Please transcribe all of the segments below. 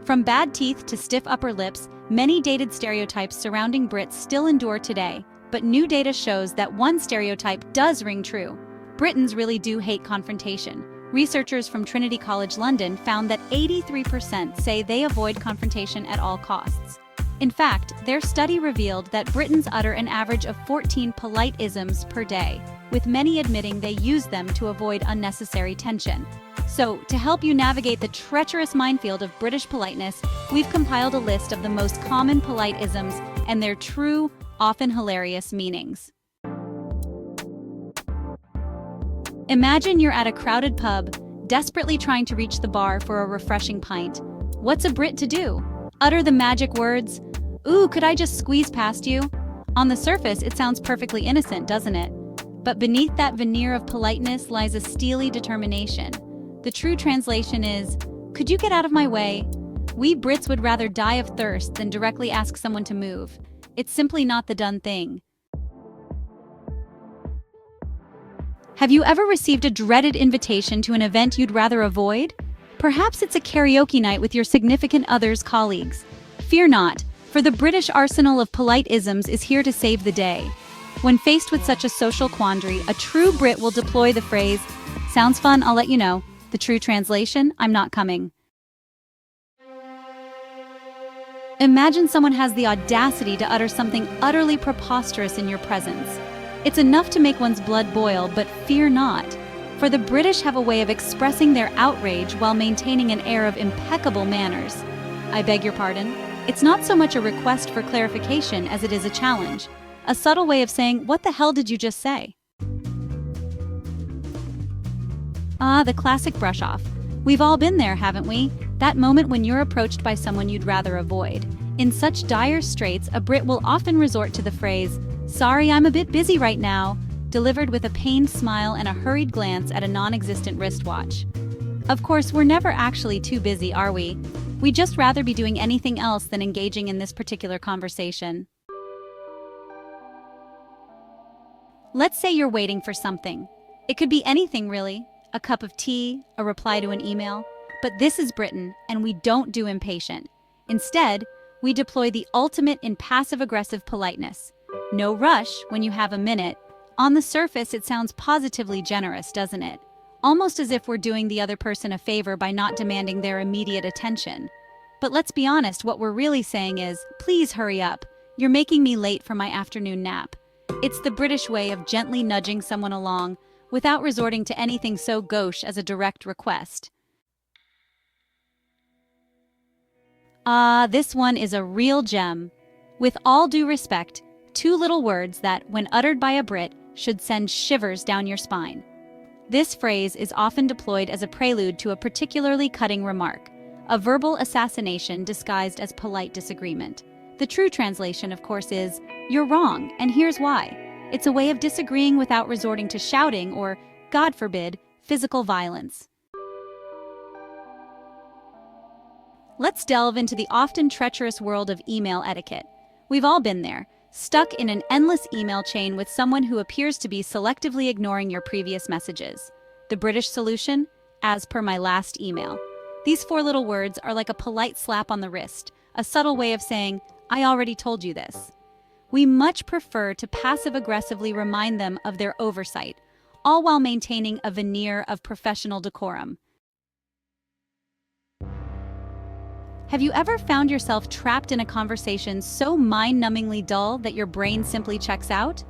From bad teeth to stiff upper lips, many dated stereotypes surrounding Brits still endure today, but new data shows that one stereotype does ring true. Britons really do hate confrontation. Researchers from Trinity College London found that 83% say they avoid confrontation at all costs. In fact, their study revealed that Britons utter an average of 14 polite-isms per day, with many admitting they use them to avoid unnecessary tension. So, to help you navigate the treacherous minefield of British politeness, we've compiled a list of the most common polite-isms and their true, often hilarious meanings. Imagine you're at a crowded pub, desperately trying to reach the bar for a refreshing pint. What's a Brit to do? Utter the magic words, "Ooh, could I just squeeze past you?" On the surface, it sounds perfectly innocent, doesn't it? But beneath that veneer of politeness lies a steely determination. The true translation is, "Could you get out of my way?" We Brits would rather die of thirst than directly ask someone to move. It's simply not the done thing. Have you ever received a dreaded invitation to an event you'd rather avoid? Perhaps it's a karaoke night with your significant other's colleagues. Fear not, for the British arsenal of polite-isms is here to save the day. When faced with such a social quandary, a true Brit will deploy the phrase, "Sounds fun, I'll let you know." The true translation, "I'm not coming." Imagine someone has the audacity to utter something utterly preposterous in your presence. It's enough to make one's blood boil, but fear not, for the British have a way of expressing their outrage while maintaining an air of impeccable manners. I beg your pardon? It's not so much a request for clarification as it is a challenge, a subtle way of saying, "What the hell did you just say?" The classic brush-off. We've all been there, haven't we? That moment when you're approached by someone you'd rather avoid. In such dire straits, a Brit will often resort to the phrase, "Sorry, I'm a bit busy right now," delivered with a pained smile and a hurried glance at a non-existent wristwatch. Of course, we're never actually too busy, are we? We'd just rather be doing anything else than engaging in this particular conversation. Let's say you're waiting for something. It could be anything, really. A cup of tea, a reply to an email. But this is Britain, and we don't do impatient. Instead, we deploy the ultimate in passive-aggressive politeness. No rush when you have a minute. On the surface, it sounds positively generous, doesn't it? Almost as if we're doing the other person a favor by not demanding their immediate attention. But let's be honest, what we're really saying is, "Please hurry up. You're making me late for my afternoon nap." It's the British way of gently nudging someone along without resorting to anything so gauche as a direct request. This one is a real gem. With all due respect, two little words that, when uttered by a Brit, should send shivers down your spine. This phrase is often deployed as a prelude to a particularly cutting remark, a verbal assassination disguised as polite disagreement. The true translation, of course, is, "You're wrong, and here's why." It's a way of disagreeing without resorting to shouting or, God forbid, physical violence. Let's delve into the often treacherous world of email etiquette. We've all been there, stuck in an endless email chain with someone who appears to be selectively ignoring your previous messages. The British solution? As per my last email. These four little words are like a polite slap on the wrist, a subtle way of saying, "I already told you this." We much prefer to passive-aggressively remind them of their oversight, all while maintaining a veneer of professional decorum. Have you ever found yourself trapped in a conversation so mind-numbingly dull that your brain simply checks out?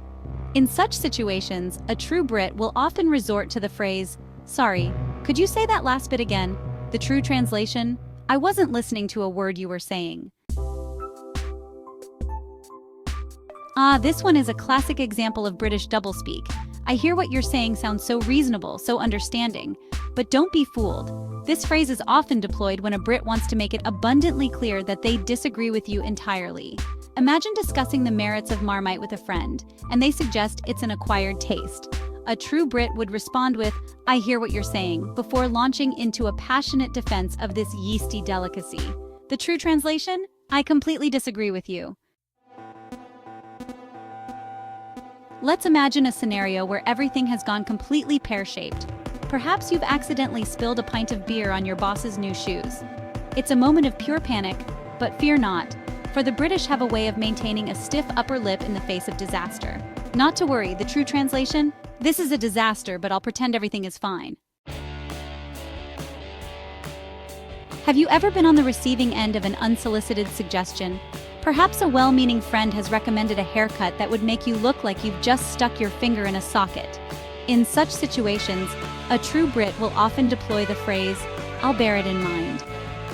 In such situations, a true Brit will often resort to the phrase, "Sorry, could you say that last bit again?" The true translation, "I wasn't listening to a word you were saying." This one is a classic example of British doublespeak. I hear what you're saying sounds so reasonable, so understanding. But don't be fooled. This phrase is often deployed when a Brit wants to make it abundantly clear that they disagree with you entirely. Imagine discussing the merits of Marmite with a friend, and they suggest it's an acquired taste. A true Brit would respond with, "I hear what you're saying," before launching into a passionate defense of this yeasty delicacy. The true translation? "I completely disagree with you." Let's imagine a scenario where everything has gone completely pear-shaped. Perhaps you've accidentally spilled a pint of beer on your boss's new shoes. It's a moment of pure panic, but fear not, for the British have a way of maintaining a stiff upper lip in the face of disaster. Not to worry, the true translation? This is a disaster, but I'll pretend everything is fine. Have you ever been on the receiving end of an unsolicited suggestion? Perhaps a well-meaning friend has recommended a haircut that would make you look like you've just stuck your finger in a socket. In such situations, a true Brit will often deploy the phrase, "I'll bear it in mind."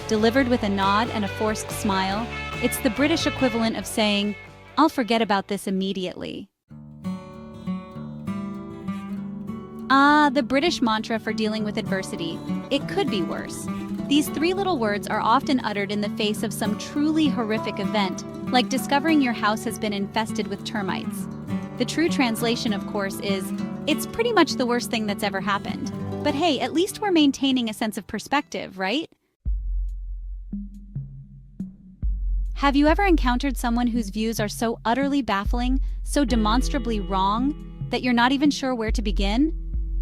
Delivered with a nod and a forced smile, it's the British equivalent of saying, "I'll forget about this immediately." The British mantra for dealing with adversity. It could be worse. These three little words are often uttered in the face of some truly horrific event, like discovering your house has been infested with termites. The true translation, of course, is, "It's pretty much the worst thing that's ever happened." But hey, at least we're maintaining a sense of perspective, right? Have you ever encountered someone whose views are so utterly baffling, so demonstrably wrong, that you're not even sure where to begin?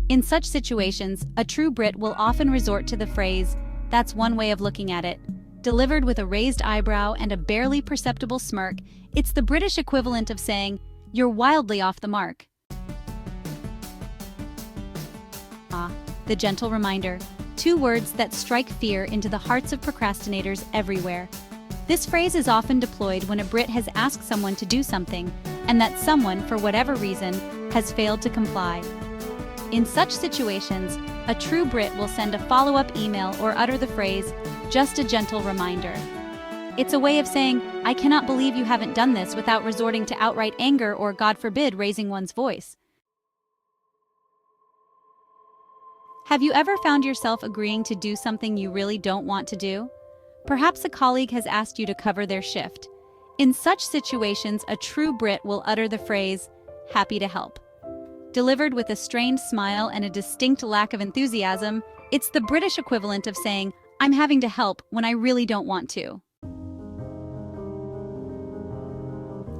In such situations, a true Brit will often resort to the phrase, "That's one way of looking at it." Delivered with a raised eyebrow and a barely perceptible smirk, it's the British equivalent of saying, "You're wildly off the mark." The gentle reminder. Two words that strike fear into the hearts of procrastinators everywhere. This phrase is often deployed when a Brit has asked someone to do something, and that someone, for whatever reason, has failed to comply. In such situations, a true Brit will send a follow-up email or utter the phrase, "Just a gentle reminder." It's a way of saying, "I cannot believe you haven't done this," without resorting to outright anger or, God forbid, raising one's voice. Have you ever found yourself agreeing to do something you really don't want to do? Perhaps a colleague has asked you to cover their shift. In such situations, a true Brit will utter the phrase, "Happy to help." Delivered with a strained smile and a distinct lack of enthusiasm, it's the British equivalent of saying, "I'm having to help when I really don't want to."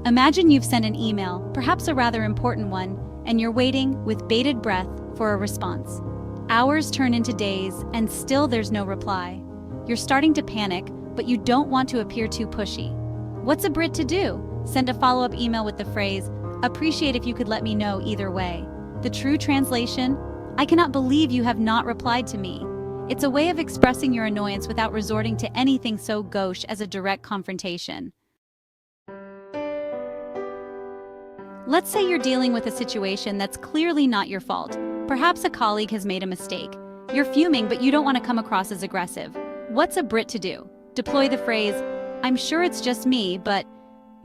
Imagine you've sent an email, perhaps a rather important one, and you're waiting, with bated breath, for a response. Hours turn into days, and still there's no reply. You're starting to panic, but you don't want to appear too pushy. What's a Brit to do? Send a follow-up email with the phrase, "Appreciate if you could let me know either way." The true translation, "I cannot believe you have not replied to me." It's a way of expressing your annoyance without resorting to anything so gauche as a direct confrontation. Let's say you're dealing with a situation that's clearly not your fault. Perhaps a colleague has made a mistake. You're fuming, but you don't want to come across as aggressive. What's a Brit to do? Deploy the phrase, "I'm sure it's just me, but..."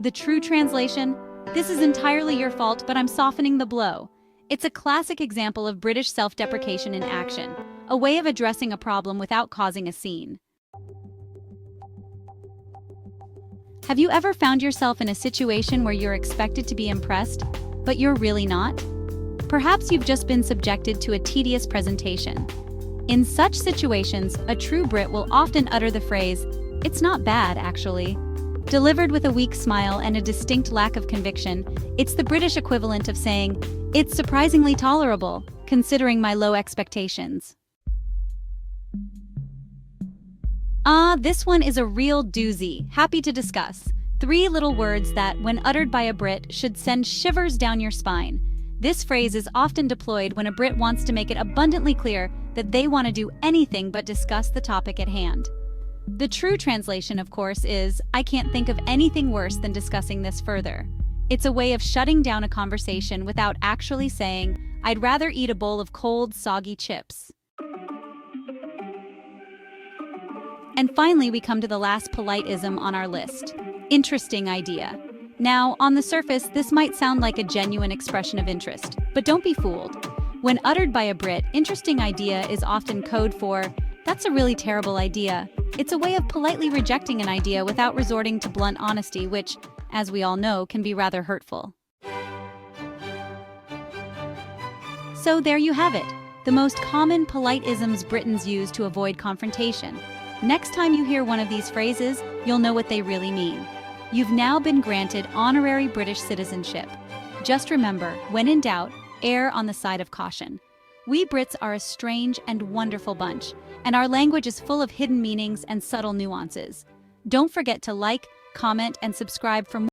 The true translation, "This is entirely your fault, but I'm softening the blow." It's a classic example of British self-deprecation in action, a way of addressing a problem without causing a scene. Have you ever found yourself in a situation where you're expected to be impressed, but you're really not? Perhaps you've just been subjected to a tedious presentation. In such situations, a true Brit will often utter the phrase, "It's not bad, actually." Delivered with a weak smile and a distinct lack of conviction, it's the British equivalent of saying, "It's surprisingly tolerable, considering my low expectations." This one is a real doozy. Happy to discuss. Three little words that, when uttered by a Brit, should send shivers down your spine. This phrase is often deployed when a Brit wants to make it abundantly clear that they want to do anything but discuss the topic at hand. The true translation, of course, is, "I can't think of anything worse than discussing this further." It's a way of shutting down a conversation without actually saying, "I'd rather eat a bowl of cold, soggy chips." And finally, we come to the last polite-ism on our list. Interesting idea. Now, on the surface, this might sound like a genuine expression of interest, but don't be fooled. When uttered by a Brit, interesting idea is often code for, "That's a really terrible idea." It's a way of politely rejecting an idea without resorting to blunt honesty, which, as we all know, can be rather hurtful. So there you have it, the most common polite-isms Britons use to avoid confrontation. Next time you hear one of these phrases, you'll know what they really mean. You've now been granted honorary British citizenship. Just remember, when in doubt, err on the side of caution. We Brits are a strange and wonderful bunch, and our language is full of hidden meanings and subtle nuances. Don't forget to like, comment, and subscribe for more.